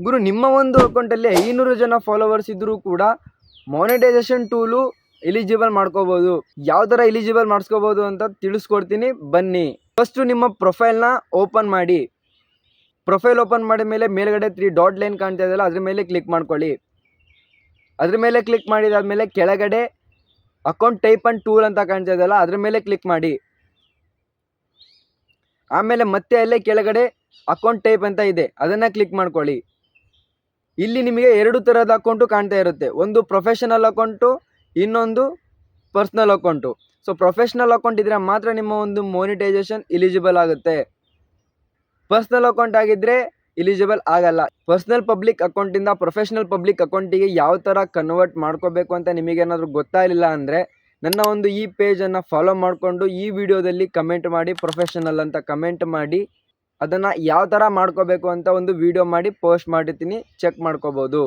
ಗುರು ನಿಮ್ಮ ಒಂದು ಅಕೌಂಟಲ್ಲಿ 500 ಜನ ಫಾಲೋವರ್ಸ್ ಇದ್ದರೂ ಕೂಡ ಮಾನಿಟೈಸೇಷನ್ ಟೂಲು ಎಲಿಜಿಬಲ್ ಮಾಡ್ಕೋಬೋದು. ಯಾವ ಥರ ಎಲಿಜಿಬಲ್ ಮಾಡಿಸ್ಕೋಬೋದು ಅಂತ ತಿಳಿಸ್ಕೊಡ್ತೀನಿ ಬನ್ನಿ. ಫಸ್ಟು ನಿಮ್ಮ ಪ್ರೊಫೈಲ್ನ ಓಪನ್ ಮಾಡಿ. ಪ್ರೊಫೈಲ್ ಓಪನ್ ಮಾಡಿದ ಮೇಲೆ ಮೇಲ್ಗಡೆ 3 ಡಾಟ್ ಲೈನ್ ಕಾಣ್ತಾ ಇದೆಯಲ್ಲ, ಅದ್ರ ಮೇಲೆ ಕ್ಲಿಕ್ ಮಾಡ್ಕೊಳ್ಳಿ. ಅದ್ರ ಮೇಲೆ ಕ್ಲಿಕ್ ಮಾಡಿದಾದ್ಮೇಲೆ ಕೆಳಗಡೆ ಅಕೌಂಟ್ ಟೈಪ್ ಆ್ಯಂಡ್ ಟೂಲ್ ಅಂತ ಕಾಣ್ತಾ ಇದೆಯಲ್ಲ, ಅದ್ರ ಮೇಲೆ ಕ್ಲಿಕ್ ಮಾಡಿ. ಆಮೇಲೆ ಮತ್ತೆ ಅಲ್ಲೇ ಕೆಳಗಡೆ ಅಕೌಂಟ್ ಟೈಪ್ ಅಂತ ಇದೆ, ಅದನ್ನು ಕ್ಲಿಕ್ ಮಾಡ್ಕೊಳ್ಳಿ. ಇಲ್ಲಿ ನಿಮಗೆ 2 ಥರದ ಅಕೌಂಟು ಕಾಣ್ತಾ ಇರುತ್ತೆ. ಒಂದು ಪ್ರೊಫೆಷನಲ್ ಅಕೌಂಟು, ಇನ್ನೊಂದು personal account. So professional account ಇದ್ದರೆ ಮಾತ್ರ ನಿಮ್ಮ ಒಂದು ಮಾನಿಟೈಸೇಷನ್ ಎಲಿಜಿಬಲ್ ಆಗುತ್ತೆ. ಪರ್ಸ್ನಲ್ ಅಕೌಂಟ್ ಆಗಿದ್ದರೆ ಎಲಿಜಿಬಲ್ ಆಗಲ್ಲ. ಪರ್ಸ್ನಲ್ ಪಬ್ಲಿಕ್ ಅಕೌಂಟಿಂದ ಪ್ರೊಫೆಷನಲ್ ಪಬ್ಲಿಕ್ ಅಕೌಂಟಿಗೆ ಯಾವ ಥರ ಕನ್ವರ್ಟ್ ಮಾಡ್ಕೋಬೇಕು ಅಂತ ನಿಮಗೇನಾದರೂ ಗೊತ್ತಾಗಲಿಲ್ಲ ಅಂದರೆ ನನ್ನ ಒಂದು ಈ ಪೇಜನ್ನು ಫಾಲೋ ಮಾಡಿಕೊಂಡು ಈ ವಿಡಿಯೋದಲ್ಲಿ ಕಮೆಂಟ್ ಮಾಡಿ, ಪ್ರೊಫೆಷನಲ್ ಅಂತ ಕಮೆಂಟ್ ಮಾಡಿ. ಅದನ್ನು ಯಾವ ಥರ ಮಾಡ್ಕೋಬೇಕು ಅಂತ ಒಂದು ವಿಡಿಯೋ ಮಾಡಿ ಪೋಸ್ಟ್ ಮಾಡಿರ್ತೀನಿ, ಚೆಕ್ ಮಾಡ್ಕೋಬೋದು.